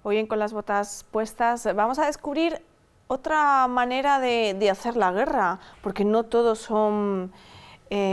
Hoy en Con las botas puestas vamos a descubrir otra manera de hacer la guerra, porque no todos son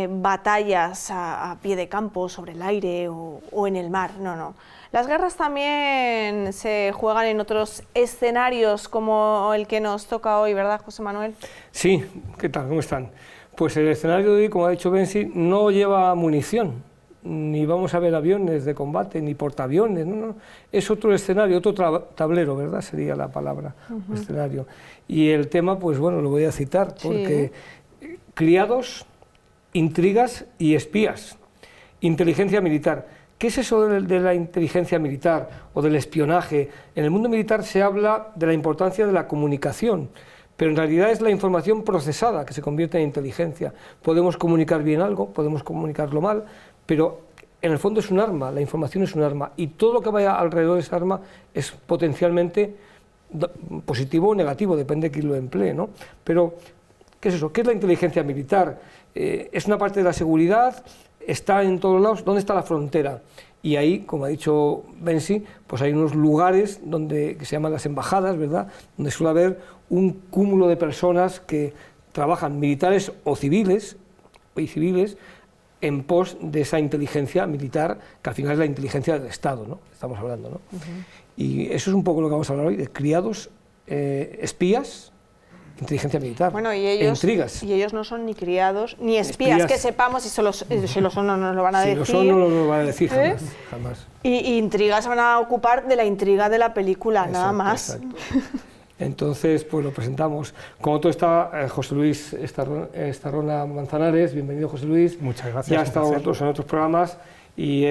batallas a pie de campo, sobre el aire o en el mar, no. Las guerras también se juegan en otros escenarios como el que nos toca hoy, ¿verdad, José Manuel? Sí, ¿qué tal? ¿Cómo están? Pues el escenario de hoy, como ha dicho Bensi, no lleva munición, ni vamos a ver aviones de combate, ni portaaviones, no. Es otro escenario, otro tablero, ¿verdad? Sería la palabra, escenario. Y el tema, pues bueno, lo voy a citar, porque criados, intrigas y espías, inteligencia militar. ¿Qué es eso de la inteligencia militar o del espionaje? En el mundo militar se habla de la importancia de la comunicación, pero en realidad es la información procesada que se convierte en inteligencia. Podemos comunicar bien algo, podemos comunicarlo mal, pero en el fondo es un arma, la información es un arma, y todo lo que vaya alrededor de esa arma es potencialmente positivo o negativo, depende de quién lo emplee, ¿no? Pero, ¿qué es eso? ¿Qué es la inteligencia militar? Es una parte de la seguridad, está en todos lados. ¿Dónde está la frontera? Y ahí, como ha dicho Bensi, pues hay unos lugares que se llaman las embajadas, ¿verdad?, donde suele haber un cúmulo de personas que trabajan, militares o civiles, en pos de esa inteligencia militar, que al final es la inteligencia del Estado, ¿no?, estamos hablando, ¿no? Y eso es un poco lo que vamos a hablar hoy, de criados, espías, inteligencia militar, bueno, y ellos, intrigas. Y ellos no son ni criados ni espías, que sepamos, si lo son no nos lo van a decir. Si lo son no lo van a decir jamás. Y intrigas van a ocupar de la intriga de la película, exacto, nada más. Exacto. Entonces, pues lo presentamos. Con otro está José Luis Estarrona Manzanares. Bienvenido, José Luis. Muchas gracias. Ya ha estado en otros programas y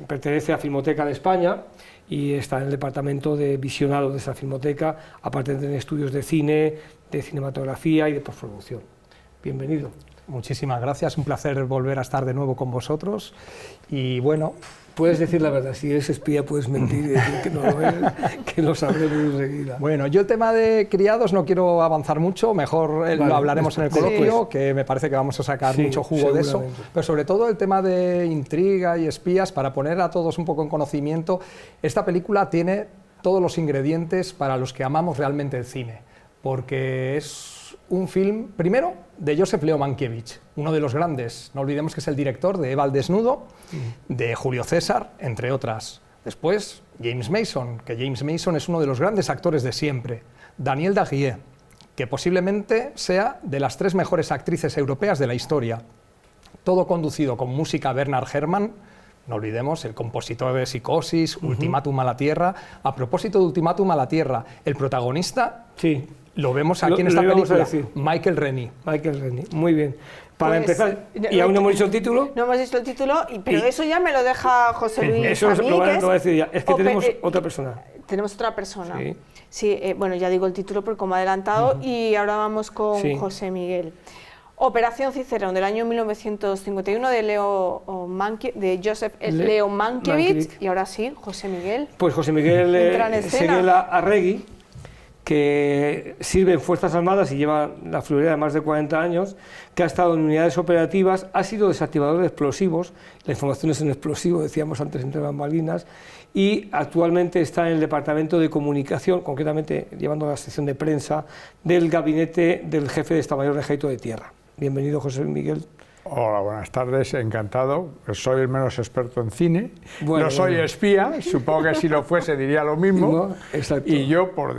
pertenece a Filmoteca de España y está en el departamento de visionado de esa filmoteca, aparte de tener estudios de cine, de cinematografía y de postproducción. Bienvenido. Muchísimas gracias, un placer volver a estar de nuevo con vosotros. Y bueno, puedes decir la verdad, si eres espía puedes mentir y decir que no lo eres, que lo sabremos enseguida. Bueno, yo el tema de criados no quiero avanzar mucho, mejor lo hablaremos en el coloquio, que me parece que vamos a sacar mucho jugo de eso, pero sobre todo el tema de intriga y espías, para poner a todos un poco en conocimiento. Esta película tiene todos los ingredientes para los que amamos realmente el cine, porque es un film, primero, de Joseph Leo Mankiewicz, uno de los grandes. No olvidemos que es el director de Eva al desnudo, de Julio César, entre otras. Después, James Mason, que James Mason es uno de los grandes actores de siempre. Danielle Daguier, que posiblemente sea de las 3 mejores actrices europeas de la historia. Todo conducido con música Bernard Herrmann, no olvidemos, el compositor de Psicosis, Ultimátum a la Tierra. A propósito de Ultimátum a la Tierra, el protagonista... Sí. Lo vemos aquí en esta película, Michael Rennie. Michael Rennie, muy bien. Para empezar, ¿y aún no hemos dicho el título? No hemos dicho el título, pero eso ya me lo deja José Luis. Eso lo va a decir ya, es que tenemos otra persona. Tenemos otra persona. Sí, bueno, ya digo el título porque como ha adelantado, y ahora vamos con José Miguel. Operación Cicerón, del año 1951, de Joseph Leo Mankiewicz. Y ahora sí, José Miguel. Pues José Miguel Seguela Arregui, que sirve en Fuerzas Armadas y lleva la friolera de más de 40 años, que ha estado en unidades operativas, ha sido desactivador de explosivos, la información es un explosivo, decíamos antes entre bambalinas, y actualmente está en el Departamento de Comunicación, concretamente llevando la sección de prensa del gabinete del jefe de Estado Mayor del Ejército de Tierra. Bienvenido, José Miguel. Hola, buenas tardes, encantado. Soy el menos experto en cine, no soy espía, supongo que si lo fuese diría lo mismo. Y yo, por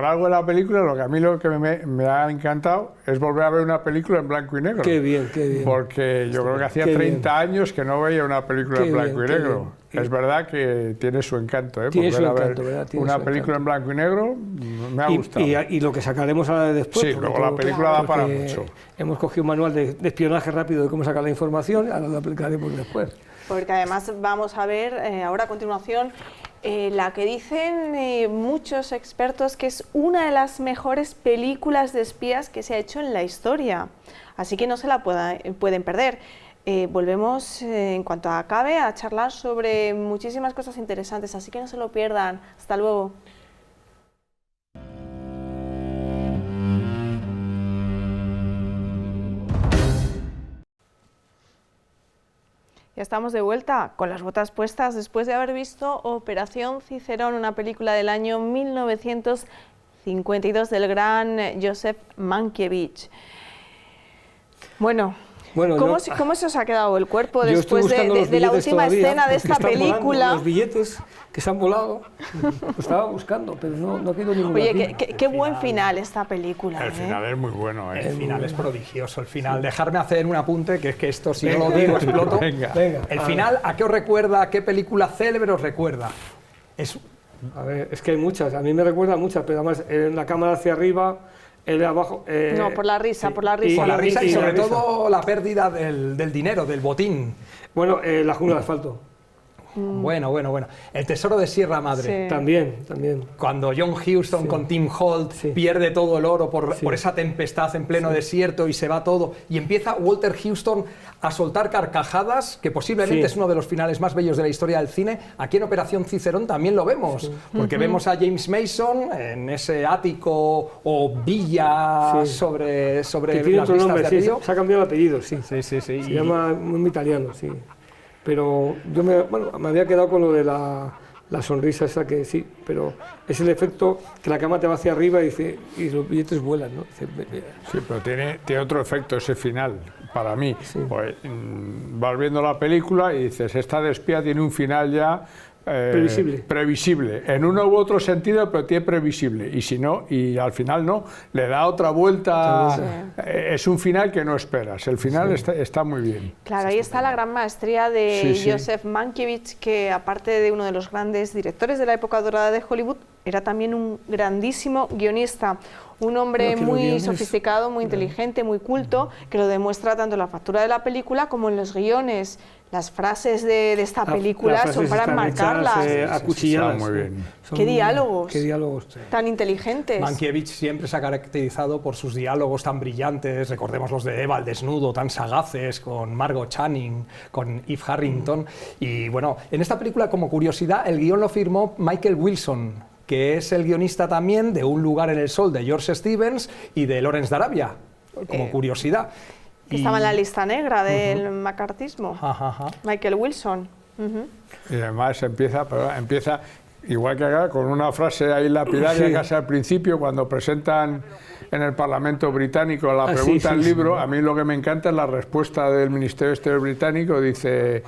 algo de la película, lo que me ha encantado es volver a ver una película en blanco y negro. Qué bien, qué bien. Porque yo creo que hacía 30 años que no veía una película en blanco y negro. Es verdad que tiene su encanto, tiene su encanto, ¿verdad? Una película en blanco y negro me ha gustado. Y lo que sacaremos ahora después. Sí, luego la película da para mucho. Hemos cogido un manual de espionaje rápido de cómo sacar la información, ahora lo aplicaremos después. Porque además vamos a ver ahora a continuación la que dicen muchos expertos que es una de las mejores películas de espías que se ha hecho en la historia. Así que no se la pueden perder. Volvemos en cuanto acabe a charlar sobre muchísimas cosas interesantes, así que no se lo pierdan. Hasta luego. Ya estamos de vuelta con las botas puestas después de haber visto Operación Cicerón, una película del año 1952 del gran Joseph Mankiewicz. Bueno, ¿cómo se os ha quedado el cuerpo después de la última escena de esta película? Los billetes que se han volado, lo estaba buscando, pero no ha quedado ninguna. Oye, qué buen final esta película. El final es muy bueno. El final es prodigioso, el final. Dejarme hacer un apunte, que es que esto, si no lo digo, exploto. Venga. El final, ¿a qué os recuerda? ¿A qué película célebre os recuerda? A ver, es que hay muchas, a mí me recuerda muchas, pero además en la cámara hacia arriba, el de abajo... no, por la risa, sí. por la risa. Por la risa y sobre todo la pérdida del dinero, del botín. Bueno, la jungla de asfalto. Bueno. El tesoro de Sierra Madre. Sí. También. Cuando John Huston con Tim Holt pierde todo el oro por esa tempestad en pleno desierto y se va todo, y empieza Walter Huston a soltar carcajadas, que posiblemente es uno de los finales más bellos de la historia del cine. Aquí en Operación Cicerón también lo vemos, porque vemos a James Mason en ese ático o villa sobre las vistas de río. Se ha cambiado el apellido, sí. Se llama muy italiano, sí. Pero yo me había quedado con lo de la sonrisa esa, que sí, pero es el efecto que la cama te va hacia arriba y los billetes vuelan, ¿no? Dice, sí, pero tiene otro efecto ese final, para mí. Sí. Pues, vas viendo la película y dices, esta de espía tiene un final ya... previsible, en uno u otro sentido, pero tiene previsible, y si no, y al final no, le da otra vuelta, es un final que no esperas, el final está muy bien. Claro, ahí está la gran maestría de Joseph Mankiewicz, que aparte de uno de los grandes directores de la época dorada de Hollywood, era también un grandísimo guionista, un hombre muy sofisticado, muy inteligente, muy culto, que lo demuestra tanto en la factura de la película como en los guiones. Las frases de esta película son para marcarlas. Acuchilladas. Muy bien. ¿Qué diálogos? ¿Qué diálogos? Tan inteligentes. Mankiewicz siempre se ha caracterizado por sus diálogos tan brillantes, recordemos los de Eva al desnudo, tan sagaces, con Margot Channing, con Eve Harrington. Y bueno, en esta película, como curiosidad, el guión lo firmó Michael Wilson, que es el guionista también de Un lugar en el sol de George Stevens y de Lawrence de Arabia, como curiosidad. Que estaba en la lista negra del macartismo. Michael Wilson. Y además empieza, igual que acá, con una frase ahí lapidaria casi al principio, cuando presentan en el Parlamento británico la pregunta del libro. A mí lo que me encanta es la respuesta del Ministerio de Exteriores británico, dice...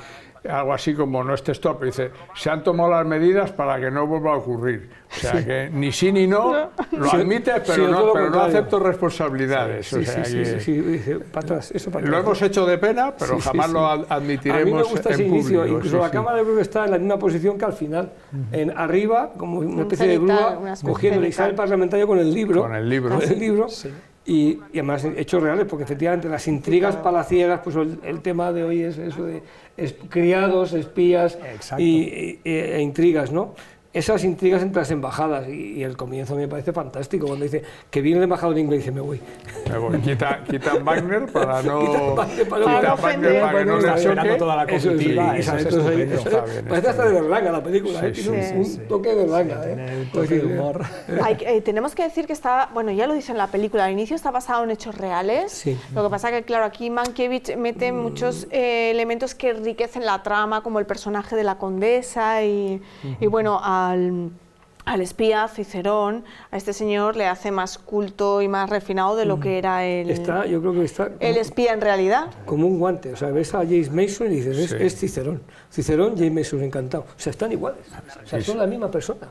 algo así como, no es textual, pero dice, se han tomado las medidas para que no vuelva a ocurrir. O sea, que ni sí ni no, lo admites, pero no acepto responsabilidades. Dice, para atrás, eso para atrás. Lo hemos hecho de pena, pero jamás lo admitiremos. A mí me gusta ese inicio, público, incluso la cámara creo que está en la misma posición que al final, en arriba, como una especie de grúa, cogiendo el sale parlamentario con el libro. Con el libro. Y además hechos reales, porque efectivamente las intrigas palaciegas, pues el tema de hoy es eso de criados, espías e intrigas, ¿no? Esas intrigas entre las embajadas, y el comienzo me parece fantástico, cuando dice que viene el embajador inglés y dice, me voy. Quitan Wagner para no... para que no le choque. Toda la comitiva, parece hasta de Berlanga la película, tiene un toque de Berlanga. Toque de humor. Tenemos que decir que está, bueno, ya lo dice en la película, al inicio está basado en hechos reales, lo que pasa que, claro, aquí Mankiewicz mete muchos elementos que enriquecen la trama, como el personaje de la condesa y bueno, al espía Cicerón, a este señor le hace más culto y más refinado de lo que era yo creo que está el espía en realidad. Como un guante, o sea, ves a James Mason y dices, es Cicerón. Cicerón, James Mason, encantado. O sea, están iguales, o sea, son la misma persona.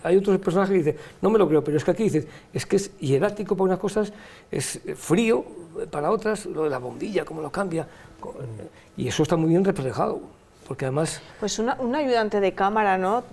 Hay otros personajes que dicen, no me lo creo, pero es que aquí dices, es que es hierático para unas cosas, es frío para otras, lo de la bombilla, cómo lo cambia, y eso está muy bien reflejado. Porque además... Pues un ayudante de cámara, ¿no?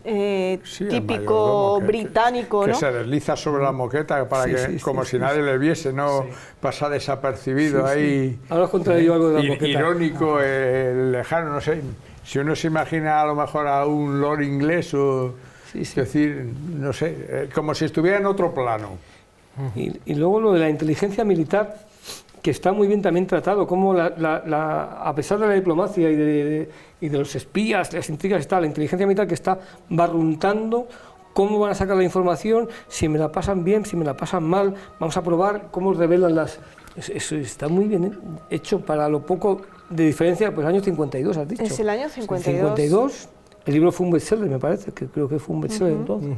Típico británico, ¿no? Que se desliza sobre la moqueta para que, como si nadie le viese, no pasa desapercibido ahí. Ahora os contaré yo algo de la moqueta. Irónico, lejano, no sé. Si uno se imagina a lo mejor a un lord inglés o... Es decir, no sé, como si estuviera en otro plano. Y luego lo de la inteligencia militar, que está muy bien también tratado, como a pesar de la diplomacia y de los espías, las intrigas, está la inteligencia militar que está barruntando cómo van a sacar la información, si me la pasan bien, si me la pasan mal, vamos a probar cómo revelan las... Eso está muy bien hecho para lo poco de diferencia, pues año 52, has dicho. Es el año 52. 52, el libro fue un bestseller, me parece, que creo que fue un bestseller entonces.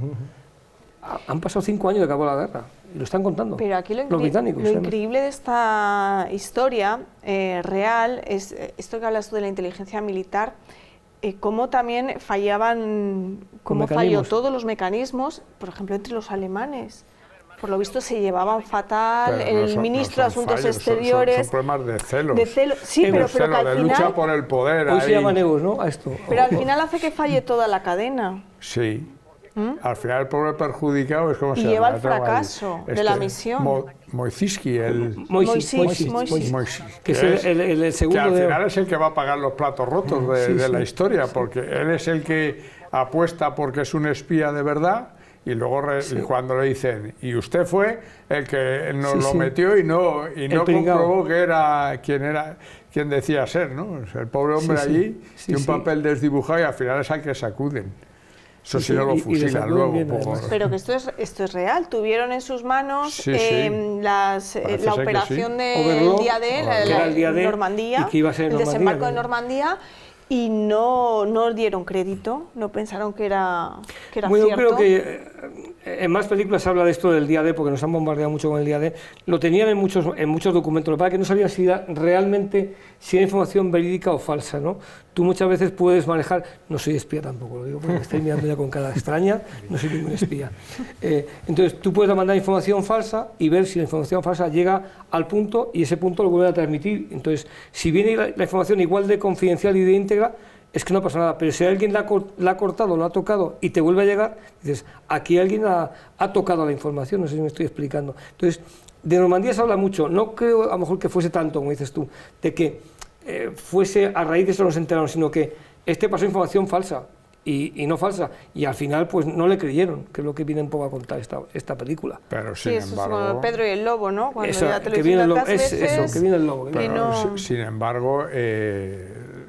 Han pasado 5 años de que acabó la guerra, y lo están contando. Pero aquí los británicos. Lo increíble de esta historia real es esto que hablas tú de la inteligencia militar, cómo también fallaban, cómo falló todos los mecanismos, por ejemplo, entre los alemanes. Por lo visto se llevaban fatal, el ministro de Asuntos Exteriores... Son problemas de celos. De celos, sí, pero que al final... De lucha por el poder. Hoy se llaman egos, ¿no? A esto. Pero al final hace que falle toda la cadena. Sí. Al final el pobre perjudicado es como se llama. Y lleva al fracaso de la misión. Moisiski, que es el segundo. Que al final es el que va a pagar los platos rotos de la historia, porque él es el que apuesta porque es un espía de verdad. Y luego cuando le dicen, y usted fue el que nos lo metió y no comprobó que era quien decía ser, ¿no? O sea, el pobre hombre allí tiene un papel desdibujado y al final es al que sacuden. Eso sí no lo fusilan luego. Pero que esto es real. Tuvieron en sus manos la operación del día D, Normandía, el desembarco de Normandía. Y no dieron crédito, no pensaron que era cierto. Yo creo que en más películas se habla de esto del día D, porque nos han bombardeado mucho con el día D. Lo tenían en muchos documentos, lo que pasa es que no sabían si realmente si era información verídica o falsa, ¿no? Tú muchas veces puedes manejar, no soy espía tampoco, lo digo porque me estáis mirando ya con cara extraña, no soy ningún espía. Entonces tú puedes mandar información falsa y ver si la información falsa llega al punto y ese punto lo vuelven a transmitir. Entonces, si viene la información igual de confidencial y de íntegra, es que no pasa nada, pero si alguien la ha cortado, lo ha tocado y te vuelve a llegar, dices, aquí alguien ha tocado la información, no sé si me estoy explicando. Entonces, de Normandía se habla mucho, no creo a lo mejor que fuese tanto, como dices tú, de que fuese a raíz de eso nos enteraron, sino que pasó información falsa y no falsa, y al final pues no le creyeron, que es lo que viene un poco a contar esta película. Pero sin embargo... Eso es Pedro y el Lobo, ¿no? Cuando eso, ya te que viene el lobo, es eso, que viene el lobo. Pero, sin embargo,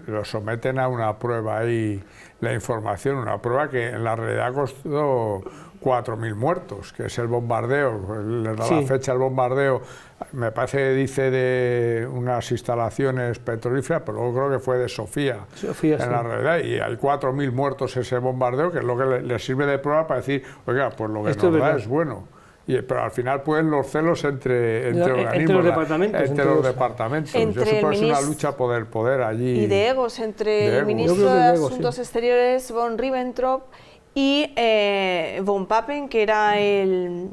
lo someten a una prueba ahí, la información, una prueba que en la realidad costó 4.000 muertos, que es el bombardeo, le da la fecha al bombardeo, me parece que dice de unas instalaciones petrolíferas, pero luego creo que fue de Sofía en la realidad, y hay 4.000 muertos ese bombardeo, que es lo que le sirve de prueba para decir, oiga, pues lo que nos da es bueno. Pero al final pueden los celos entre organismos, entre los departamentos. Entre eso puede ser una lucha por el poder allí. Y de egos, entre el ministro de Asuntos Exteriores, von Ribbentrop, y von Papen, que era el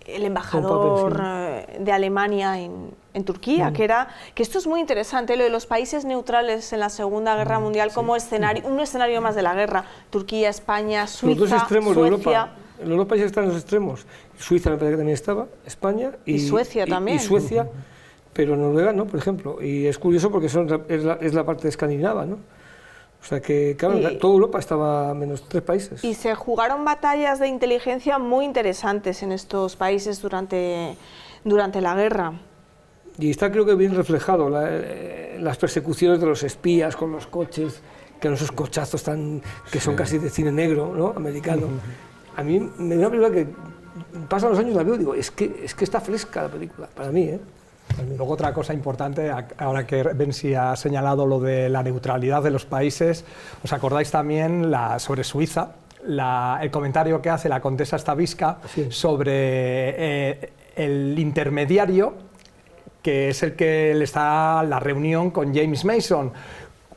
embajador de Alemania en Turquía, que esto es muy interesante, lo de los países neutrales en la Segunda Guerra Mundial como escenario, un escenario más de la guerra, Turquía, España, Suiza, los dos extremos Suecia. De Europa. Los dos países están en los extremos, Suiza me parece que también estaba, España y Suecia también. Y Suecia, pero Noruega no, por ejemplo, y es curioso porque es la parte escandinava, ¿no? O sea que, claro, toda Europa estaba menos 3 países. Y se jugaron batallas de inteligencia muy interesantes en estos países durante la guerra. Y está creo que bien reflejado las persecuciones de los espías con los coches, que eran esos cochazos que son casi de cine negro, ¿no? Americano. A mí me da una película que pasan los años, la veo y digo, es que está fresca la película, para mí, ¿eh? Luego otra cosa importante, ahora que Bensi ha señalado lo de la neutralidad de los países, ¿os acordáis también sobre Suiza? El comentario que hace la condesa Stavisca sobre el intermediario, que es el que le está la reunión con James Mason.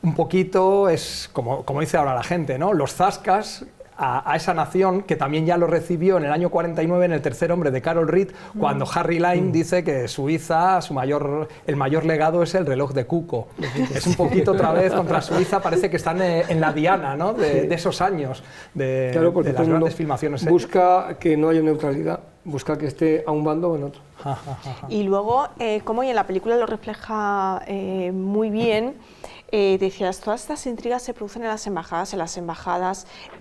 Un poquito es, como dice ahora la gente, ¿no? Los zascas a esa nación, que también ya lo recibió en el año 49 en El tercer hombre de Carol Reed, cuando Harry Lime dice que Suiza, el mayor legado es el reloj de cuco. Es un poquito otra vez contra Suiza, parece que están en la diana, ¿no? de esos años, de las grandes filmaciones. Busca que no haya neutralidad, busca que esté a un bando o en otro. Y luego, como y en la película lo refleja muy bien, decías, todas estas intrigas se producen en las embajadas,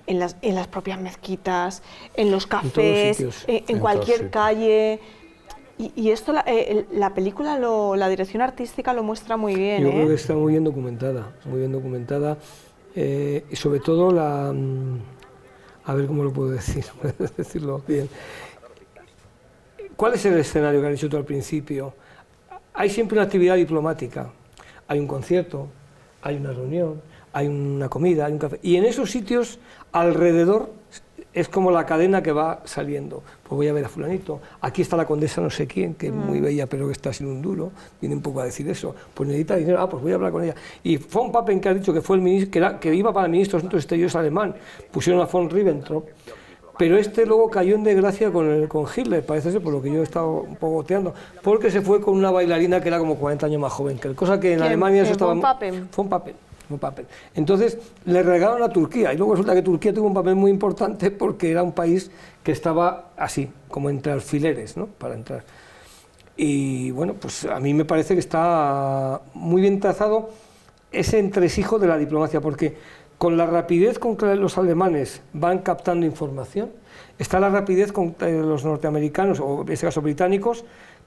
en las propias mezquitas, en los cafés, en cualquier calle. Y esto la película, la dirección artística lo muestra muy bien. Yo creo que está muy bien documentada, y sobre todo a ver cómo lo puedo decir, decirlo bien. ¿Cuál es el escenario que has dicho tú al principio? Hay siempre una actividad diplomática. hay un concierto, hay una reunión, hay una comida, hay un café. Y en esos sitios, alrededor, es como la cadena que va saliendo. Pues voy a ver a fulanito, aquí está la condesa no sé quién, que es muy bella pero que está sin un duro, viene un poco a decir eso, pues necesita dinero, pues voy a hablar con ella. Y von Papen, que ha dicho que fue el ministro, que iba para el ministro de Asuntos Exteriores alemán, pusieron a von Ribbentrop, pero luego cayó en desgracia con Hitler, parece ser, por lo que yo he estado un poco goteando, porque se fue con una bailarina que era como 40 años más joven que él, cosa que en Alemania eso estaba... von Papen. Un papel. Entonces le regalaron a Turquía y luego resulta que Turquía tuvo un papel muy importante porque era un país que estaba así, como entre alfileres, ¿no? Para entrar. Y bueno, pues a mí me parece que está muy bien trazado ese entresijo de la diplomacia, porque con la rapidez con que los alemanes van captando información, está la rapidez con que los norteamericanos, o en este caso británicos,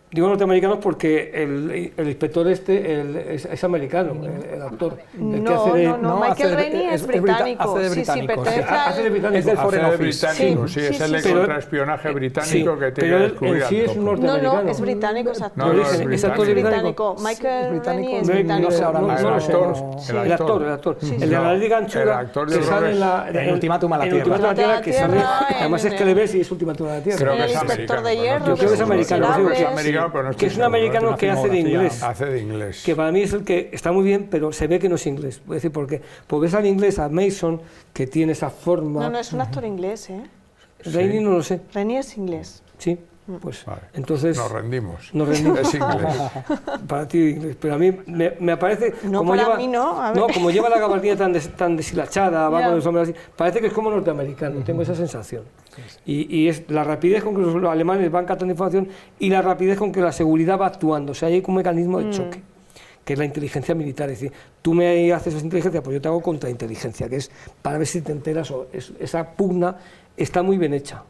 digo norteamericanos porque el inspector es americano, el actor. Michael Rennie es británico. Hace de británico. Hace de británico. Es del Foreign Office. Sí, es el de contraespionaje británico que tiene que descubrir sí es un norteamericano. No, es británico, es actor. No, es actor británico. Michael Rennie es británico. El actor. El de la Liga Anchura, que sale en Ultimátum a la Tierra. Que sale, además es que le ves y es Ultimátum a la Tierra. Creo que es inspector de hierro. Yo creo que es americano. Que es un americano que hace de inglés. Hace de inglés. Que para mí es el que está muy bien, pero se ve que no es inglés. Voy a decir por qué. Porque ves al inglés, a Mason, que tiene esa forma. No, es un actor inglés, ¿eh? Rennie no lo sé. Rennie es inglés. Sí, pues vale. entonces... Nos rendimos. Es inglés. Para ti inglés, pero a mí me aparece... No, como para mí no. A ver. No, como lleva la gabardina tan deshilachada, va con el sombrero así, parece que es como norteamericano, tengo esa sensación. Y es la rapidez con que los alemanes van captando información y la rapidez con que la seguridad va actuando. O sea, hay un mecanismo de choque, que es la inteligencia militar. Es decir, tú me haces esa inteligencia, pues yo te hago contrainteligencia, que es para ver si te enteras. Esa pugna está muy bien hecha,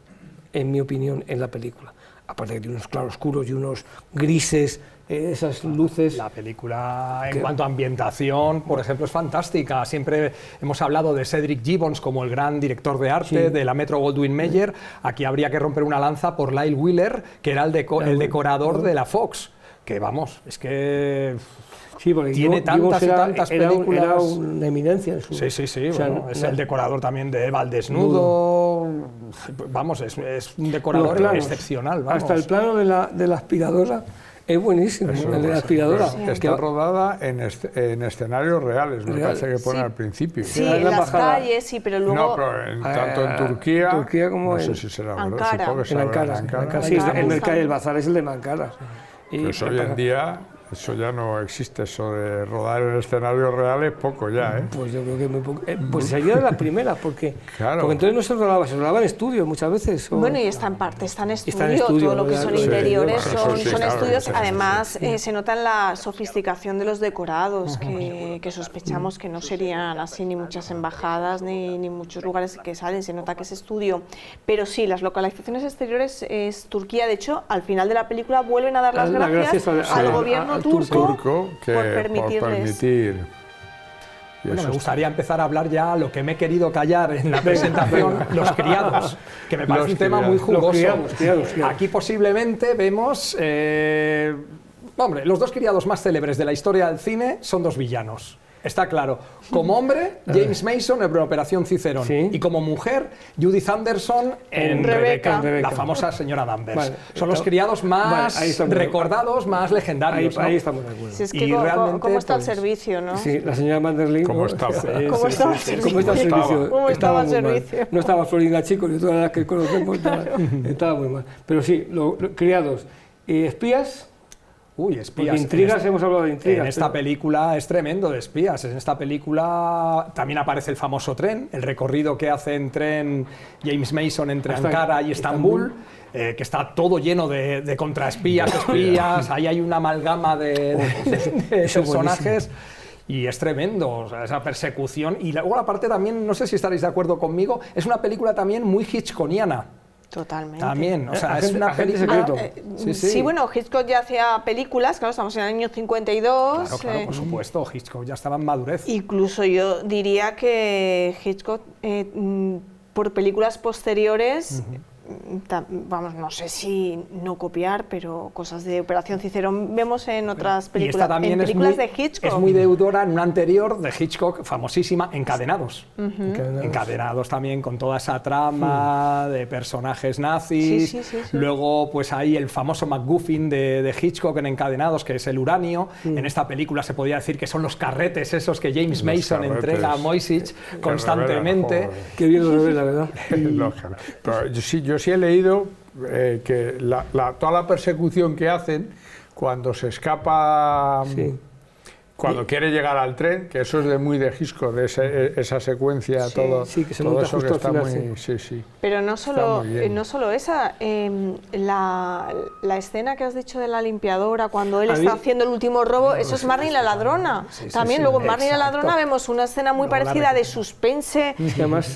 en mi opinión, en la película. Aparte que tiene unos claroscuros y unos grises, esas luces. La película, en cuanto a ambientación, por ejemplo, es fantástica. Siempre hemos hablado de Cedric Gibbons como el gran director de arte, de la Metro-Goldwyn-Mayer. Aquí habría que romper una lanza por Lyle Wheeler, que era el decorador de la Fox. Que vamos, es que... Sí, porque tiene tantas y tantas películas. Era una eminencia en su... Sí, o sea, bueno, es el decorador también de Eva al desnudo. Vamos, es un decorador excepcional. Vamos. Hasta el plano de la aspiradora es buenísimo. El de la aspiradora. Está rodada en escenarios reales, me parece que pone al principio. Sí, en las calles, sí, pero luego... No, pero tanto en Turquía como no sé si será verdad, Ankara. supongo que será Ankara. Sí, el bazar es el de Ankara. Pues hoy en día... Eso ya no existe, eso de rodar en escenarios reales, poco ya, ¿eh? Pues yo creo que muy poco. Pues sería de las primeras, porque entonces no se rodaba en estudio muchas veces. Bueno, y está en parte, está en estudio, todo lo que son interiores son estudios. Además, se nota en la sofisticación de los decorados, que sospechamos que no serían así ni muchas embajadas ni muchos lugares que salen, se nota que es estudio. Pero sí, las localizaciones exteriores es Turquía. De hecho, al final de la película vuelven a dar las gracias al gobierno turco por permitir. Bueno, me gustaría empezar a hablar ya lo que me he querido callar en la presentación, los criados, que me parece un tema muy jugoso. Los criados. Aquí posiblemente vemos... hombre, los dos criados más célebres de la historia del cine son dos villanos. Está claro. Como hombre, James Mason en Operación Cicerón. Sí. Y como mujer, Judith Anderson en Rebeca, la famosa señora Danvers. Vale, son los criados más recordados, más legendarios. Ahí estamos de acuerdo. Si es que ¿cómo está el servicio, no? Sí, la señora Manderlin. ¿Cómo está? ¿Cómo estaba el servicio? ¿Cómo estaba el servicio? No estaba Florinda Chico, ni todas las que conocemos, estaba muy mal. Pero sí, criados y espías. Uy, espías. De intrigas, hemos hablado de intrigas. En esta película es tremendo de espías. En esta película también aparece el famoso tren, el recorrido que hace en tren James Mason entre Ankara y Estambul, que está todo lleno de contraespías, espías. Ahí hay una amalgama de personajes. Y es tremendo, o sea, esa persecución. Y luego la parte también, no sé si estaréis de acuerdo conmigo, es una película también muy hitchconiana. Totalmente. También, o sea, es una película... Sí, bueno, Hitchcock ya hacía películas, claro, estamos en el año 52. Claro, por supuesto, Hitchcock ya estaba en madurez. Incluso yo diría que Hitchcock, por películas posteriores, vamos, no sé si no copiar, pero cosas de Operación Cicerón vemos en otras películas, y esta también en películas de Hitchcock. Es muy deudora en una anterior de Hitchcock, famosísima, Encadenados. Encadenados también, con toda esa trama de personajes nazis. Sí. Luego, pues ahí el famoso MacGuffin de Hitchcock en Encadenados, que es el uranio. En esta película se podía decir que son los carretes esos que James Mason entrega a Moisich constantemente. Qué bien lo revela, ¿verdad? Pero yo sí he leído que toda la persecución que hacen cuando se escapa, cuando quiere llegar al tren, que eso es muy de Hitchcock, de esa secuencia, todo que se todo monta eso justo que está al final, muy... Pero no solo esa, la escena que has dicho de la limpiadora, cuando él está haciendo el último robo, eso es Marnie la ladrona. También luego en Marnie la ladrona vemos una escena muy parecida de suspense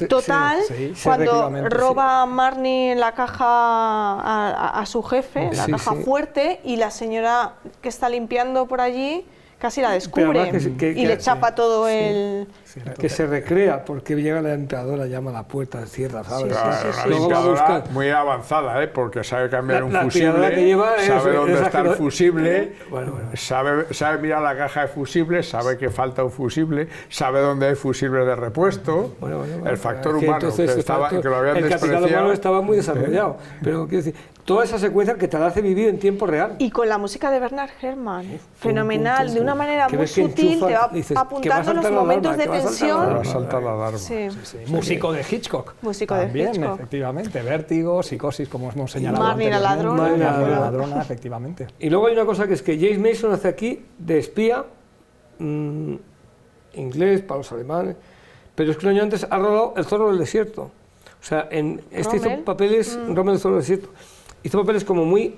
total, cuando roba a Marnie la caja a su jefe, la caja fuerte, y la señora que está limpiando por allí casi la descubre y le chapa todo el... Que se recrea, porque llega la limpiadora, llama a la puerta, cierra, ¿sabes? La limpiadora muy avanzada, porque sabe cambiar un fusible, que lleva sabe dónde está el fusible, sabe mirar la caja de fusibles, sabe que falta un fusible, sabe dónde hay fusibles de repuesto. El factor humano, que lo habían despreciado. El capital humano estaba muy desarrollado, pero quiero decir, toda esa secuencia que te la hace vivir en tiempo real. Y con la música de Bernard Herrmann, fenomenal, de una manera muy sutil, te va apuntando los momentos de tensión. Va a saltar la alarma. Músico de Hitchcock. Músico también, de Hitchcock. Efectivamente. Vértigo, Psicosis, como hemos señalado Marnie la ladrona. Marnie la ladrona, efectivamente. Y luego hay una cosa que es que James Mason hace aquí de espía, inglés para los alemanes, pero es que un año antes ha rodado El zorro del desierto. O sea, hizo papeles, Rommel, El zorro del desierto, hizo papeles como muy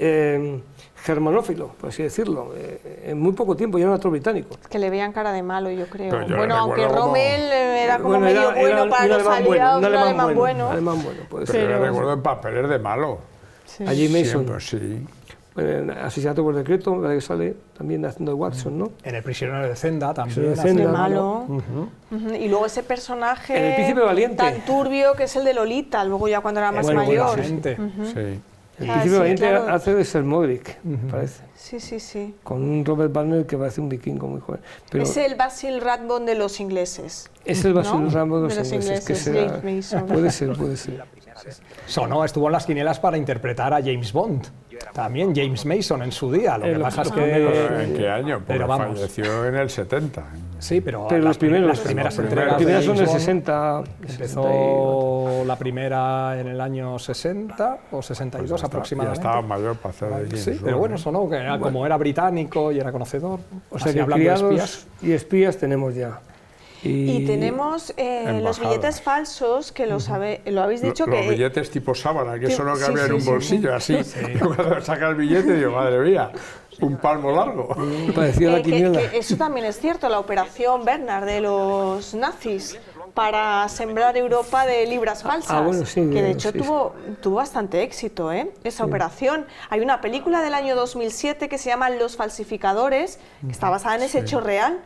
germanófilo, por así decirlo, en muy poco tiempo, ya era un actor británico. Que le veían cara de malo, yo creo. Bueno, aunque Rommel era como medio bueno para los aliados, un alemán bueno. Puede ser. Pero recuerdo en papeles de malo. Sí. Allí Mason. Siempre, sí. Bueno, Asesinato por decreto, la que sale también haciendo de Watson, ¿no? En El prisionero de Zenda también. De malo. Y luego ese personaje El príncipe valiente, tan turbio que es el de Lolita, luego ya cuando era más mayor. Sí. El príncipe valiente hace de Ser Modric, parece. Sí. Con un Robert Wagner que parece un vikingo muy joven. Pero es el Basil Rathbone de los ingleses. Es el Basil Rathbone de los ingleses. Que será, puede ser. Sonó, estuvo en las quinielas para interpretar a James Bond. También James Mason en su día. Lo que pasa es que... ¿En qué año? Porque falleció en el 70. Sí, pero las primeras entregas. Las primeras son del 60. Empezó la primera en el año 60 o 62 pues aproximadamente. Ya estaba mayor para hacer de James Bond. Pero bueno, sonó, que como era británico y era conocedor. O sea que criados y espías tenemos ya. Y tenemos los billetes falsos, que lo habéis dicho. Los billetes tipo sábana, que eso no cabía en un bolsillo, así. Cuando saca el billete digo, madre mía, un palmo largo. Parecía la quiniela. Que eso también es cierto, la operación Bernard de los nazis para sembrar Europa de libras falsas, que de hecho tuvo bastante éxito, esa operación. Hay una película del año 2007 que se llama Los falsificadores, que está basada en ese hecho real.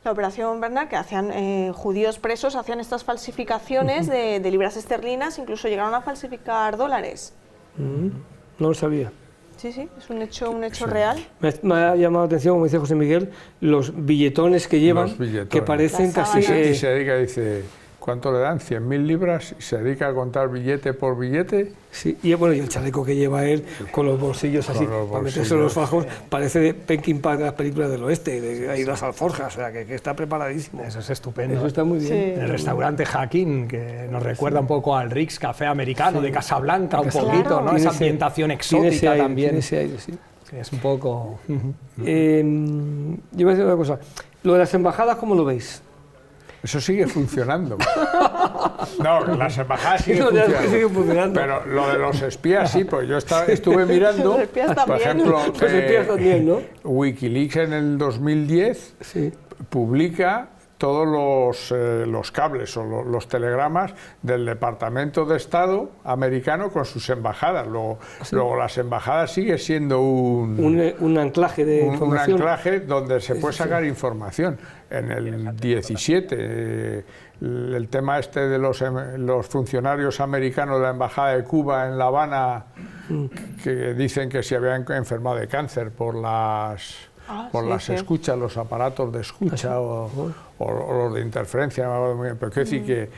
La operación Bernard, que hacían judíos presos, hacían estas falsificaciones de libras esterlinas, incluso llegaron a falsificar dólares. No lo sabía. Sí, es un hecho real. Me ha llamado la atención, como dice José Miguel, los billetones que llevan, que parecen casi... Y se dedica, dice, ¿cuánto le dan? 100.000 libras, y se dedica a contar billete por billete. Sí, y bueno, y el chaleco que lleva él con los bolsillos así, para meterse en los fajos, parece de Peckinpah de las películas del oeste, de ahí las alforjas, o sea, que está preparadísimo. Eso es estupendo. Eso está muy bien. Sí. El restaurante Hakim, que nos recuerda un poco al Rick's Café americano de Casablanca, un poquito, ¿no? Esa ambientación exótica también. Tiene ese aire, sí. Es un poco... Yo voy a decir una cosa, lo de las embajadas, ¿cómo lo veis? Eso sigue funcionando. No, las embajadas siguen funcionando. Pero lo de los espías sí, pues yo estuve mirando, por ejemplo, los espías también, ¿no? Wikileaks en el 2010 publica todos los cables o los telegramas del Departamento de Estado americano con sus embajadas. Luego las embajadas sigue siendo un anclaje de información. Un anclaje donde se puede sacar información. En el 17, el tema este de los funcionarios americanos de la Embajada de Cuba en La Habana, que dicen que se habían enfermado de cáncer por las escuchas, los aparatos de escucha o los de interferencia. Pero quiero decir que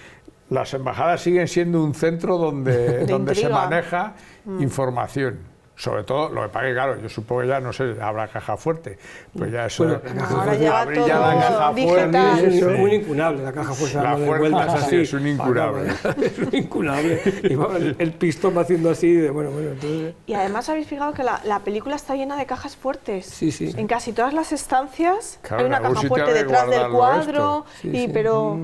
las embajadas siguen siendo un centro donde se maneja información. Sobre todo, lo que pasa es que, claro, yo supongo que ya, no sé, habrá caja fuerte. Pues ya eso... Bueno, ahora ya abrir ya la caja fuerte... Es muy incunable la caja fuerte. La fuerza así, es un incurable. Es un incunable. Y el pistón va haciendo así, entonces... Y además habéis fijado que la película está llena de cajas fuertes. Sí, sí. En casi todas las estancias claro, hay una caja fuerte detrás del cuadro, pero...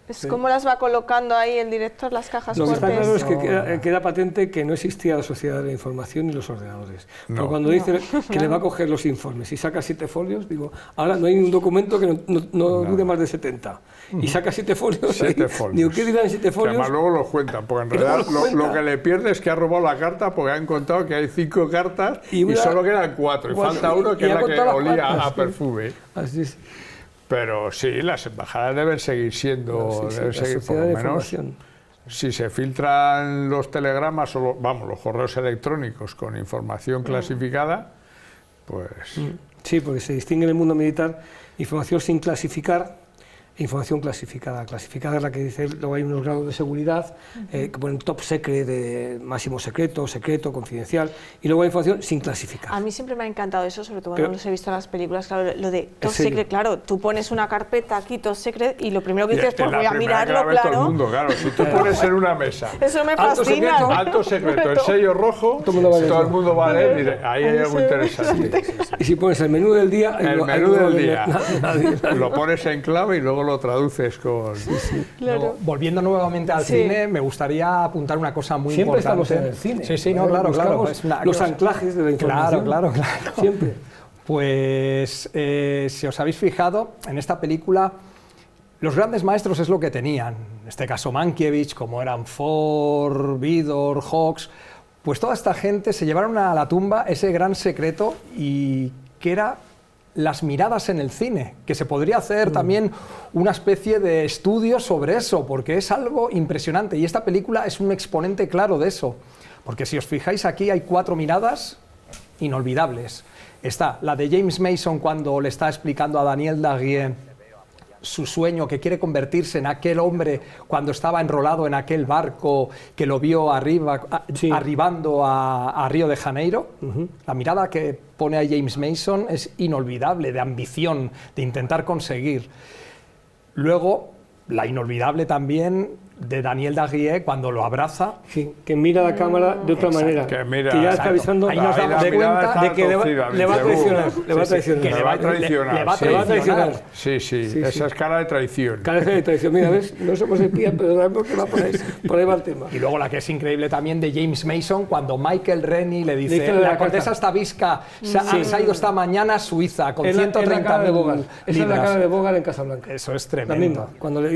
Es como las va colocando ahí el director, las cajas fuertes. Lo que está claro es que queda patente que no existía la sociedad de la información ni los ordenadores. Pero cuando dice que le va a coger los informes y saca 7 folios, digo, ahora no hay un documento que no dure más de 70. Y saca 7 folios. 7 folios. Digo, ¿qué dirán 7 folios? Que además luego los cuentan, porque en realidad lo que le pierde es que ha robado la carta porque han contado que hay 5 cartas y solo quedan 4. Y falta uno que es la que olía a perfume. Así es. Pero sí, las embajadas deben seguir siendo, por lo menos, si se filtran los telegramas o los correos electrónicos con información clasificada, pues... Sí, porque se distingue en el mundo militar información sin clasificar e información clasificada. Clasificada es la que dice, luego hay unos grados de seguridad que ponen top secret, de máximo secreto, secreto, confidencial, y luego hay información sin clasificar. A mí siempre me ha encantado eso, sobre todo cuando los he visto en las películas, claro, lo de top secret, claro, tú pones una carpeta aquí, top secret, y lo primero que dices, pues voy a mirarlo, claro. Todo el mundo, claro. Si tú pones en una mesa eso me fascina. Alto secreto, el sello rojo, todo el mundo va a leer y dice, ahí hay algo interesante. Y si pones el menú del día... El menú del día, lo pones en clave y luego lo traduces con... Claro. Volviendo nuevamente al cine, me gustaría apuntar una cosa muy importante. Siempre estamos en el cine. Sí, sí, no, claro. Los anclajes de la información. Claro. Siempre. Pues, si os habéis fijado, en esta película, los grandes maestros es lo que tenían. En este caso Mankiewicz, como eran Ford, Vidor, Hawks, pues toda esta gente se llevaron a la tumba ese gran secreto y que era las miradas en el cine, que se podría hacer también una especie de estudio sobre eso, porque es algo impresionante y esta película es un exponente claro de eso, porque si os fijáis aquí hay 4 miradas inolvidables. Está la de James Mason cuando le está explicando a Daniel Daguerre su sueño, que quiere convertirse en aquel hombre cuando estaba enrolado en aquel barco que lo vio arribando a Río de Janeiro. La mirada que pone a James Mason es inolvidable, de ambición, de intentar conseguir. Luego, la inolvidable también de Daniel Daguerre cuando lo abraza. Sí, que mira la cámara de otra manera. Que ya está avisando. Ahí nos damos cuenta de que le va a traicionar. Le va a traicionar. Sí, esa es cara de traición. Cara de traición. Mira, ves, no somos espías, pero sabemos que va por ahí va el tema. Y luego la que es increíble también de James Mason, cuando Michael Rennie le dice, la condesa Stavisca se ha ido esta mañana a Suiza con 130.000 libras. Esa es la cara de Bogart en Casablanca. Eso es tremendo. La misma.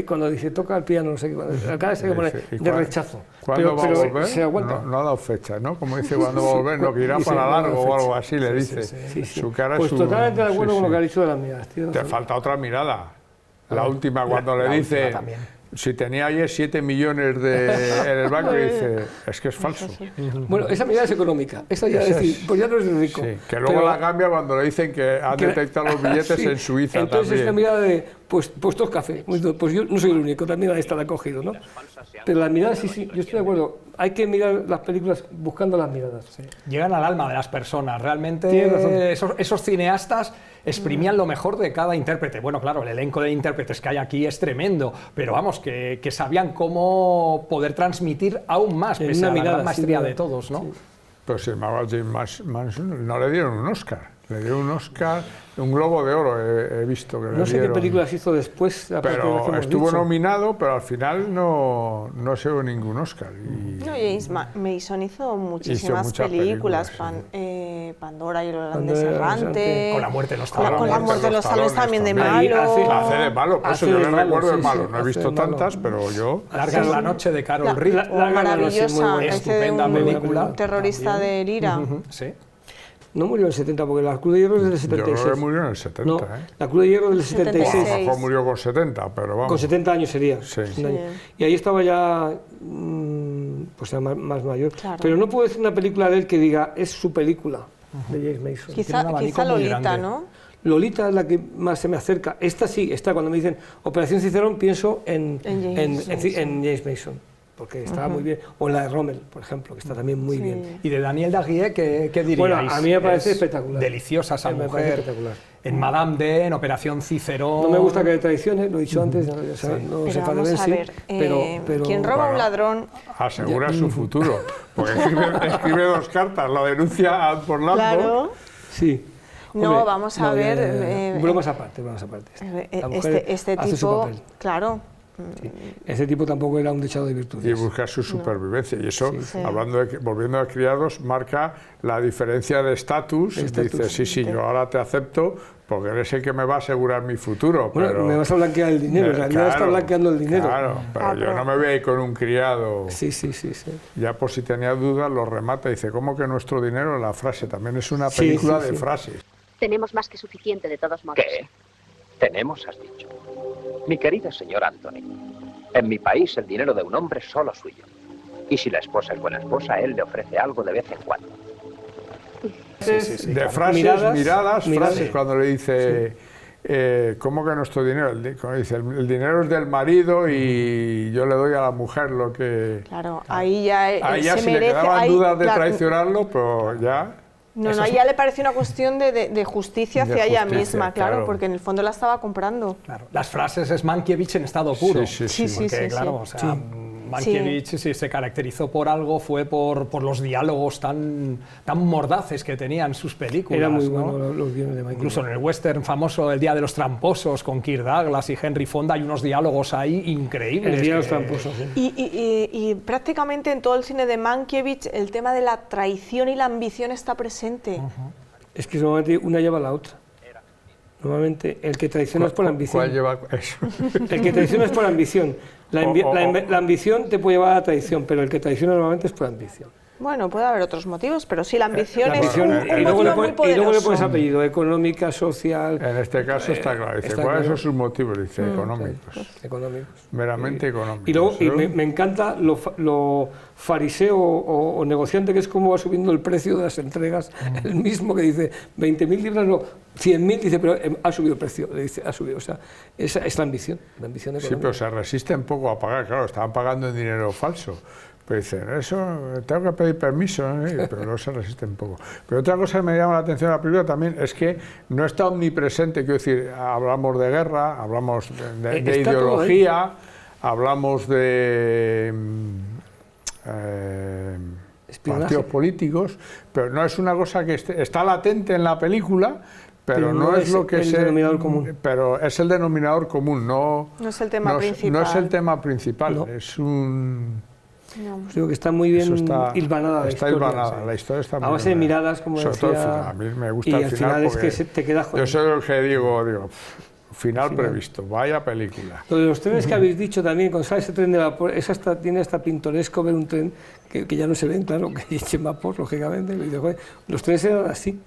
Cuando dice, toca el piano, no sé qué. Cada vez se pone de rechazo. ¿Cuándo va a volver? Se aguanta. No ha dado fecha, ¿no? Como dice, cuando va a volver, no, que irá para largo o algo así, le dice. Su cara pues totalmente de acuerdo con lo que ha dicho de las miradas. Te falta otra mirada. La última, cuando le dice, si tenía ayer 7 millones en el banco, y dice, es que es falso. Bueno, esa mirada es económica. Esa ya es decir, pues ya no es rico. Sí, que luego la cambia cuando le dicen que han detectado los billetes en Suiza. Entonces también. esta mirada de, pues dos cafés. Pues yo no soy el único, también esta la he cogido, ¿no? Pero las miradas, sí, yo estoy de acuerdo. Hay que mirar las películas buscando las miradas. Sí. Llegan al alma de las personas. Realmente esos cineastas exprimían lo mejor de cada intérprete. Bueno, claro, el elenco de intérpretes que hay aquí es tremendo, pero vamos, que sabían cómo poder transmitir aún más, pese a la gran maestría de todos, ¿no? Sí. Pero se llamaba James Mason, no le dieron un Oscar. Le dio un Oscar, un Globo de Oro, he visto que le dieron. No sé qué películas hizo después. Pero estuvo nominado, pero al final no se dio ningún Oscar. James Mason hizo muchísimas películas. Pandora y el holandés errante. Con la muerte de los talones. Con la muerte de los talones también de malo. Hace de malo, por eso yo le recuerdo de malo. No he visto tantas, pero yo... Largas la noche de Carol Reed. Maravillosa, estupenda película. Terrorista de Lira. Sí. No murió en el 70, porque la Cruz de Hierro es del 76. Yo creo que murió en el 70, no, la Cruz de Hierro es del 76. Bueno, a lo mejor murió con 70, pero vamos. Con 70 años sería. Sí. Y ahí estaba ya pues más mayor. Claro. Pero no puedo decir una película de él que diga, es su película, de James Mason. Quizá Lolita, ¿no? Lolita es la que más se me acerca. Esta sí, cuando me dicen Operación Cicerón, pienso en James Mason. Porque estaba muy bien, o la de Rommel, por ejemplo, que está también muy bien. Y de Daniel Daguier, ¿qué diríais? Bueno, a mí me parece espectacular. Deliciosa esa mujer, en Madame D, en Operación Cicerón... No me gusta que traicione, lo he dicho antes, no se para ver, pero... Quien roba a un ladrón... Asegura su futuro, porque escribe 2 cartas, la denuncia por Lambo. Claro. Sí. No, hombre, vamos a ver... bromas aparte. Este tipo, claro... Sí. Ese tipo tampoco era un dechado de virtudes. Y buscar su supervivencia. Y eso, volviendo a Criados, marca la diferencia de estatus. Dice, sí, yo ahora te acepto porque eres el que me va a asegurar mi futuro. Bueno, pero me vas a blanquear el dinero, en realidad está blanqueando el dinero. Claro, pero yo no me voy a ir con un criado. Sí. Ya por si tenía dudas, lo remata y dice, ¿cómo que nuestro dinero? La frase también es una película de frases. Tenemos más que suficiente de todos modos. ¿Qué? Tenemos, has dicho. Mi querido señor Anthony, en mi país el dinero de un hombre es solo suyo. Y si la esposa es buena esposa, él le ofrece algo de vez en cuando. De frases, miradas, frases, cuando le dice, ¿cómo que nuestro dinero? Cuando dice, el dinero es del marido y yo le doy a la mujer lo que... Claro, ahí ya si le quedaban dudas de traicionarlo, pues ya... No, a ella le pareció una cuestión de justicia hacia ella misma, claro, porque en el fondo la estaba comprando. Claro. Las frases es Mankiewicz en estado puro. Sí. Claro, o sea, Mankiewicz, si se caracterizó por algo, fue por los diálogos tan mordaces que tenían sus películas. Era muy bueno los guiones de Mankiewicz. Incluso en el western famoso El Día de los Tramposos, con Kirk Douglas y Henry Fonda, hay unos diálogos ahí increíbles. El Día de los Tramposos, sí. Y prácticamente en todo el cine de Mankiewicz el tema de la traición y la ambición está presente. Es que normalmente una lleva a la otra. Normalmente el que traiciona es por ambición. ¿Cuál lleva eso? El que traiciona es por ambición. La ambición te puede llevar a la traición, pero el que traiciona normalmente es por ambición. Bueno, puede haber otros motivos, pero sí, la ambición es un y motivo muy poderoso. Y luego le pones apellido, económica, social... En este caso está claro. Dice, ¿cuáles son sus motivos? Dice, económicos. Meramente económicos. Y luego me encanta lo fariseo o negociante que es como va subiendo el precio de las entregas. El mismo que dice, 20.000 libras, no, 100.000, dice, pero ha subido el precio. Le dice, ha subido. O sea, esa es la ambición económica. Sí, pero se resisten poco a pagar. Claro, estaban pagando en dinero falso. Pues dicen, eso tengo que pedir permiso, pero no se resiste un poco. Pero otra cosa que me llama la atención de la película también es que no está omnipresente, quiero decir, hablamos de guerra, hablamos de ideología, hablamos de partidos políticos, pero no es una cosa que está latente en la película, pero no es lo que es el denominador común. Pero es el denominador común, no es el tema principal. No es el tema principal, es un... Pues digo que está muy bien hilvanada la historia. Hilvanada, la historia está muy bien. A base de miradas, como sobre decía... Todo el final. A mí me gusta y el final es que te queda... Yo soy el que digo final previsto, vaya película. Lo de los trenes que habéis dicho también, cuando sale ese tren de vapor, tiene hasta pintoresco ver un tren que ya no se ven, claro, que echen vapor, lógicamente. Y digo, los trenes eran así.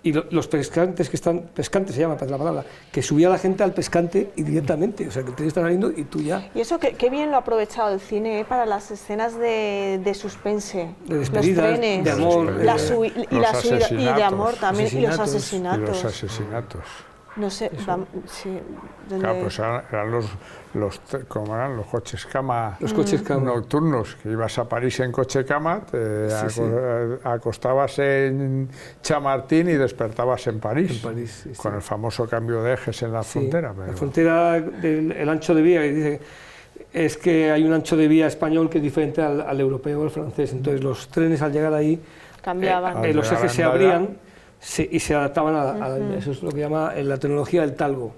Y los pescantes pescantes se llama la palabra, que subía la gente al pescante y directamente, o sea, que el tren está saliendo y tú ya. Y eso, qué bien lo ha aprovechado el cine para las escenas de suspense, de despedidas, los trenes, de amor, la subida, y de amor también, y los asesinatos. Y los asesinatos. No sé, sí. Claro, pues eran los coches cama, nocturnos, que ibas a París en coche cama, te acostabas en Chamartín y despertabas en París, con el famoso cambio de ejes en la frontera. Pero... La frontera, el ancho de vía, que dice, es que hay un ancho de vía español que es diferente al europeo o al francés, entonces los trenes al llegar ahí, cambiaban. Los ejes se abrían y se adaptaban a eso es lo que llama la tecnología del talgo,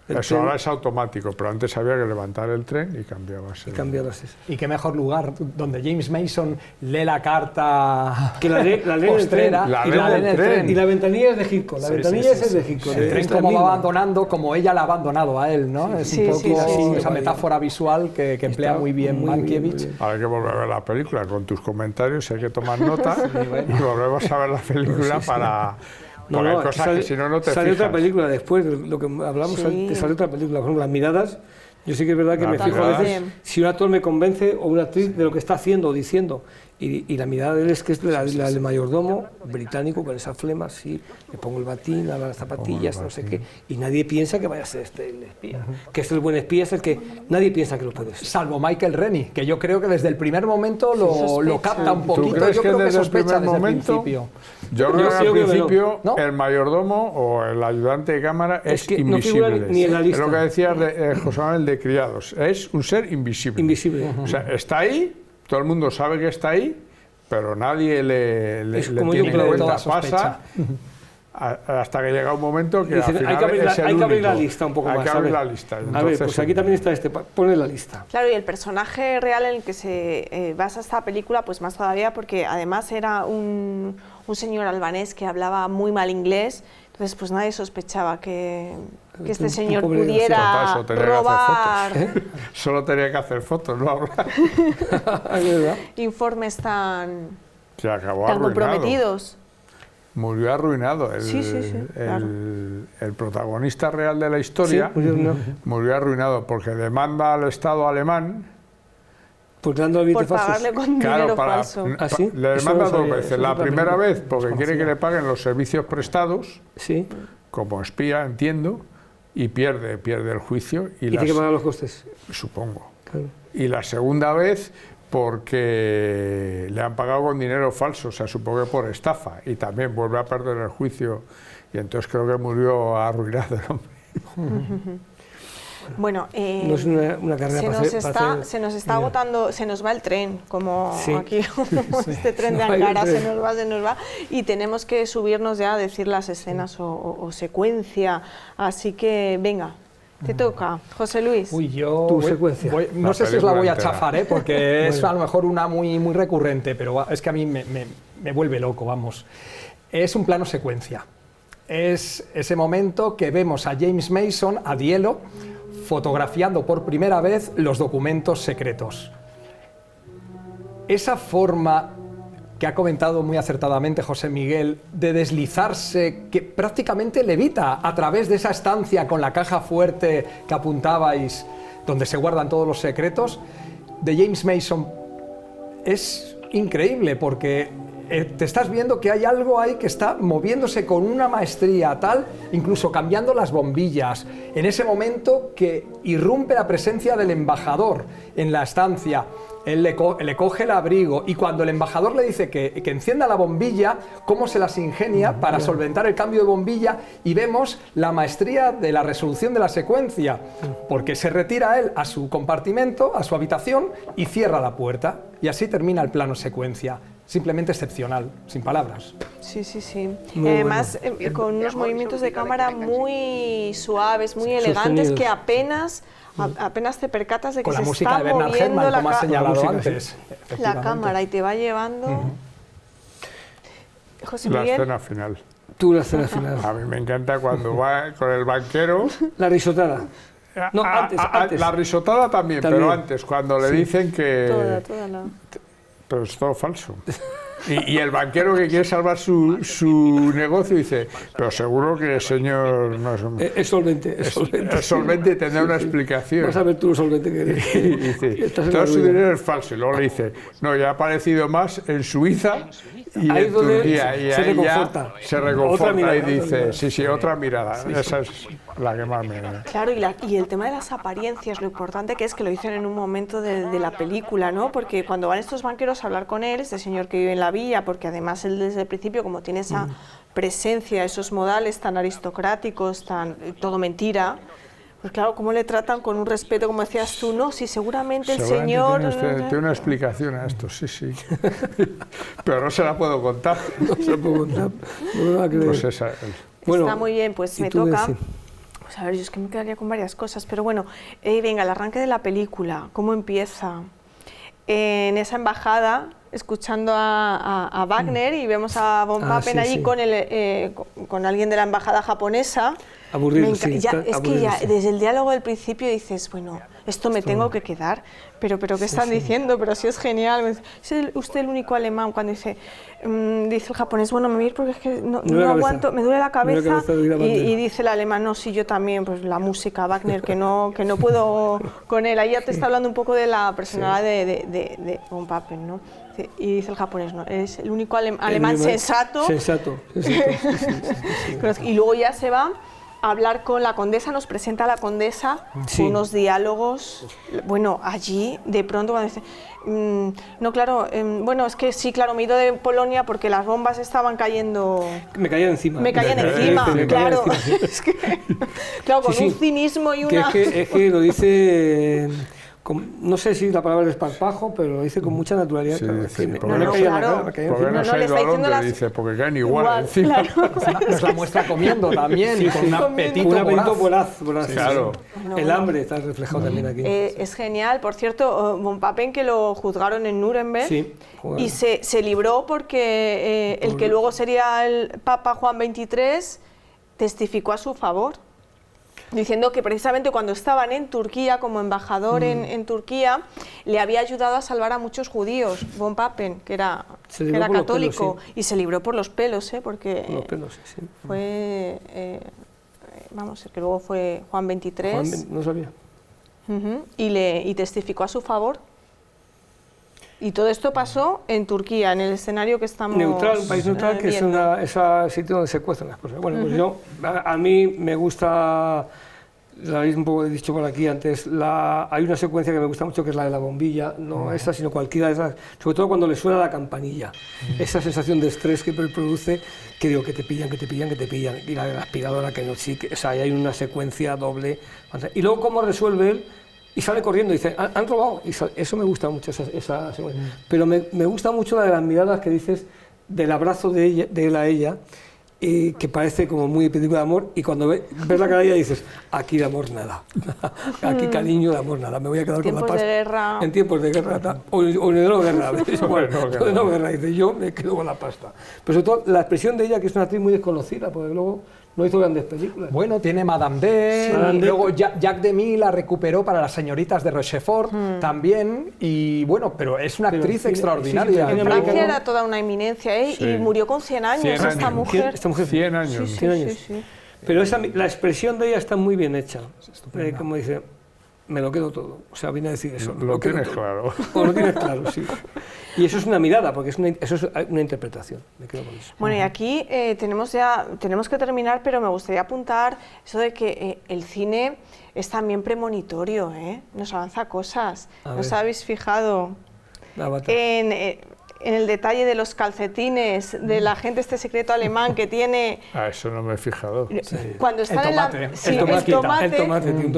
Eso ahora es automático, pero antes había que levantar el tren y cambiabas. Y qué mejor lugar donde James Mason lee la carta que la lee postrera en el tren. Y la ventanilla es de Hitchcock, la ventanilla es de Hitchcock. El tren como va abandonando, como ella la ha abandonado a él, ¿no? Es un poco esa metáfora visual que emplea muy bien Mankiewicz. Ahora hay que volver a ver la película con tus comentarios, hay que tomar nota y volvemos a ver la película para... No, hay cosas que si no te sale fijas. Otra película después, lo que hablamos, sale otra película. Por ejemplo, Las miradas, yo sí que es verdad que me fijo a veces si un actor me convence o una actriz de lo que está haciendo o diciendo. Y la mirada de él es que es la del mayordomo británico con esas flemas, sí, le pongo el batín, las zapatillas, no sé qué, y nadie piensa que vaya a ser el espía. Que es el buen espía, es el que nadie piensa que lo puede ser. Salvo Michael Rennie, que yo creo que desde el primer momento lo capta un poquito. Yo creo que sospecha desde el principio. Yo creo que al principio el mayordomo o el ayudante de cámara es invisible. No ni en la lista. Es lo que decía José Manuel de Criados, es un ser invisible. Invisible. O sea, está ahí. Todo el mundo sabe que está ahí, pero nadie le tiene en cuenta. Pasa hasta que llega un momento que dicen, al final hay que abrir la lista un poco más. Hay que abrir la lista. Entonces, a ver, pues aquí también está pone la lista. Claro, y el personaje real en el que se basa esta película, pues más todavía, porque además era un señor albanés que hablaba muy mal inglés, entonces pues nadie sospechaba que este señor pudiera robar solo tenía que hacer fotos, no hablar. Informes tan comprometidos. Murió arruinado. El protagonista real de la historia murió arruinado porque demanda al Estado alemán por pagarle con dinero falso. Le demanda dos veces. La primera vez porque quiere que le paguen los servicios prestados, como espía, entiendo, y pierde el juicio. ¿Y tiene que pagar los costes? Supongo. Claro. Y la segunda vez porque le han pagado con dinero falso, o sea, supongo que por estafa, y también vuelve a perder el juicio, y entonces creo que murió arruinado el hombre. Bueno, no es una carrera se nos está agotando, se nos va el tren, como aquí, este tren de Ankara se nos va, y tenemos que subirnos ya a decir las escenas o secuencia, así que venga. Te toca, José Luis. Tu secuencia. No sé si os la voy a chafar, porque es a lo mejor una muy recurrente, pero es que a mí me vuelve loco, vamos. Es un plano secuencia. Es ese momento que vemos a James Mason, a Dielo, fotografiando por primera vez los documentos secretos. Esa forma que ha comentado muy acertadamente José Miguel, de deslizarse, que prácticamente levita a través de esa estancia con la caja fuerte que apuntabais, donde se guardan todos los secretos, de James Mason, es increíble porque te estás viendo que hay algo ahí que está moviéndose con una maestría tal, incluso cambiando las bombillas, en ese momento que irrumpe la presencia del embajador en la estancia. Él le coge el abrigo y cuando el embajador le dice que encienda la bombilla, cómo se las ingenia para solventar el cambio de bombilla, y vemos la maestría de la resolución de la secuencia, porque se retira él a su compartimento, a su habitación, y cierra la puerta, y así termina el plano secuencia. Simplemente excepcional, sin palabras. Sí. Además, con unos movimientos de cámara muy suaves, muy elegantes, que apenas te percatas de que se está moviendo la cámara y te va llevando. José Miguel. La escena final. Tú la escena final. A mí me encanta cuando va con el banquero. La risotada. No, antes. La risotada también, pero antes, cuando le dicen que... Toda la... Pero es todo falso. Y el banquero que quiere salvar su negocio dice, pero seguro que el señor no es solvente. Es solvente y tendrá una explicación. Vas a ver tú lo solvente que eres. Y dice, todo su dinero es falso. Y luego le dice, no, ya ha aparecido más en Suiza y en Turquía. Y ahí ya se reconforta y dice, sí, otra mirada. Esa es la que más me... Claro, y el tema de las apariencias, lo importante que es que lo dicen en un momento de la película, ¿no? Porque cuando van estos banqueros a hablar con él, este señor que vive en la villa, porque además él desde el principio, como tiene esa presencia, esos modales tan aristocráticos, todo mentira, pues claro, cómo le tratan con un respeto, como decías tú, no, sí, seguramente el señor... Tiene una explicación a esto, sí. Pero no se la puedo contar. No se la puedo contar. No me va a creer. Pues esa... Bueno, está muy bien, pues me toca. Pues a ver, yo es que me quedaría con varias cosas, pero bueno, venga, el arranque de la película, ¿cómo empieza? En esa embajada, escuchando a Wagner y vemos a Von Papen allí con alguien de la embajada japonesa. Aburrido, es que ya desde el diálogo del principio dices, bueno, esto me tengo que quedar, pero ¿qué están diciendo? Pero sí es genial. ¿Es usted el único alemán? Cuando dice el japonés, bueno, me voy a ir porque es que no aguanto, me duele la cabeza, y dice el alemán, no, sí, yo también, pues la música, Wagner, que no puedo con él. Ahí ya te está hablando un poco de la personalidad de Von Papen, ¿no? Y dice el japonés, no, es el único alemán sensato. Sensato. Y luego ya se va a hablar con la condesa, nos presenta a la condesa, unos diálogos. Bueno, allí de pronto cuando dice, no, claro, bueno, es que sí, claro, me he ido de Polonia porque las bombas estaban cayendo. Me caían encima. Claro. Es que, claro, con un cinismo y una. Es que lo dice. No sé si la palabra es esparpajo, pero lo dice con mucha naturalidad. No le está diciendo dice, porque caen igual encima. Claro. Nos la muestra comiendo también, con un apetito voraz. Claro. El hambre está reflejado también aquí. Es genial. Por cierto, Von Papen, que lo juzgaron en Nuremberg, y se libró porque el que luego sería el Papa Juan XXIII testificó a su favor, diciendo que precisamente cuando estaban en Turquía, como embajador en Turquía, le había ayudado a salvar a muchos judíos, Von Papen, que era católico, y se libró por los pelos, porque por los pelos, fue, vamos, el que luego fue Juan XXIII. No sabía. Y testificó a su favor. Y todo esto pasó en Turquía, en el escenario que estamos neutral, un país neutral, que viendo. Es ese sitio donde se cuecen las cosas. Bueno, pues a mí me gusta, lo habéis un poco dicho por aquí antes, hay una secuencia que me gusta mucho, que es la de la bombilla, no esta, sino cualquiera de esas, sobre todo cuando le suena la campanilla, esa sensación de estrés que produce, que digo, que te pillan, y la de la aspiradora, que no, o sea, hay una secuencia doble, y luego cómo resuelve él. Y sale corriendo y dice, han robado. Y eso me gusta mucho, esa secuencia. Pero me gusta mucho la de las miradas que dices, del abrazo de él a ella, que parece como muy película de amor, y cuando ves la cara de ella dices, aquí de amor nada, aquí cariño de amor nada, me voy a quedar con la paz. En tiempos de guerra. O de no guerra. De no guerra, dice, yo me quedo con la pasta. Pero sobre todo la expresión de ella, que es una actriz muy desconocida, porque luego no hizo grandes películas. Bueno, tiene Madame D, luego Jacques Demy la recuperó para Las señoritas de Rochefort también, y bueno, pero es una actriz extraordinaria. En Francia era toda una eminencia, y murió con 100 años esta mujer. 100 años. 100 años. Pero la expresión de ella está muy bien hecha. Como dice, me lo quedo todo. O sea, viene a decir eso. Lo tienes claro. O lo tienes claro, sí. Y eso es una mirada, porque eso es una interpretación. Me quedo con eso. Bueno, y aquí tenemos que terminar, pero me gustaría apuntar eso de que el cine es también premonitorio, nos avanza cosas. ¿No os habéis fijado en el detalle de los calcetines del agente secreto alemán que tiene? Eso no me he fijado. Cuando está el tomate,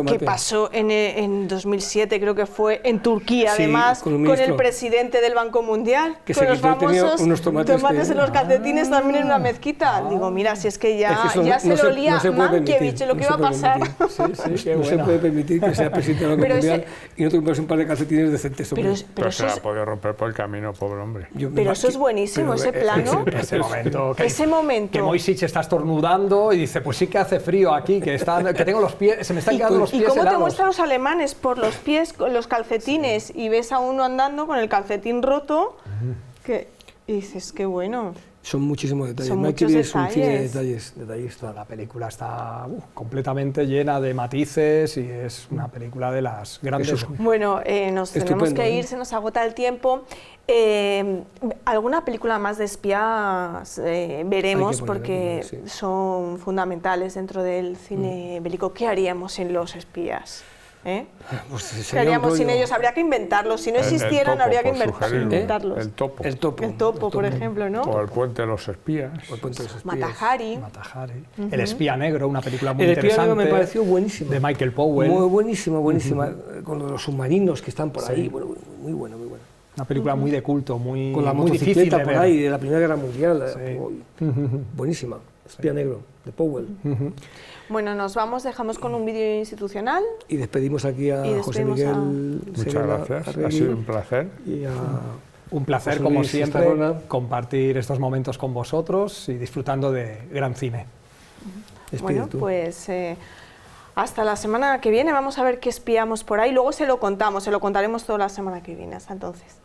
que pasó en 2007, creo que fue en Turquía, además, con el presidente del Banco Mundial, que con los famosos unos tomates en los calcetines también en una mezquita. Digo, mira, si es que ya se lo olía Mankiewicz lo que iba a pasar. No se puede permitir que sea presidente del Banco Mundial y no te compres un par de calcetines decentes. Pero se la ha podido romper por el camino, pobre hombre. Pero eso es buenísimo, ese plano. Ese momento. Que Moisich está estornudando y dice, pues sí que hace frío aquí, que tengo los pies, se me están quedando los pies helados. ¿Y cómo te muestran los alemanes? Por los pies, con los calcetines, y ves a uno andando con el calcetín roto, y dices, qué bueno. Son muchísimos detalles. Son muchos detalles. Es un cine de detalles. La película está completamente llena de matices y es una película de las grandes. Bueno, nos tenemos que ir, se nos agota el tiempo. Alguna película más de espías veremos, porque son fundamentales dentro del cine bélico. ¿Qué haríamos sin los espías? Pues ¿Qué haríamos sin ellos? Habría que inventarlos. Si no existieran, habría que inventarlos. El topo. El topo, por ejemplo, ¿no? O el puente de los espías. Mata Hari. El espía negro, una película muy interesante. El espía negro me pareció buenísima. De Michael Powell. Buenísima. Con los submarinos que están por ahí. Bueno, muy bueno. Una película muy de culto, muy con la muy difícil de por ver. Ahí, de la Primera Guerra Mundial. Buenísima. espía negro, de Powell. Bueno, nos vamos, dejamos con un vídeo institucional. Y despedimos aquí a José Miguel. Muchas gracias, ha sido un placer. Y un placer, como siempre, compartir estos momentos con vosotros y disfrutando de gran cine. Bueno, pues hasta la semana que viene, vamos a ver qué espiamos por ahí, luego se lo contaremos toda la semana que viene, hasta entonces.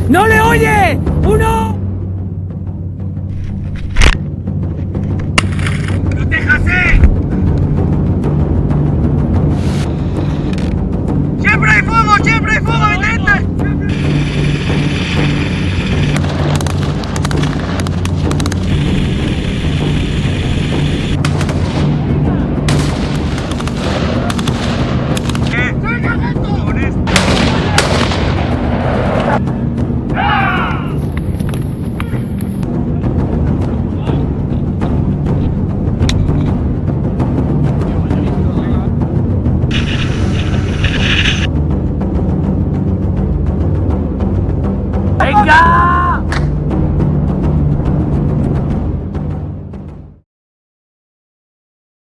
¡No le oye! ¡Uno!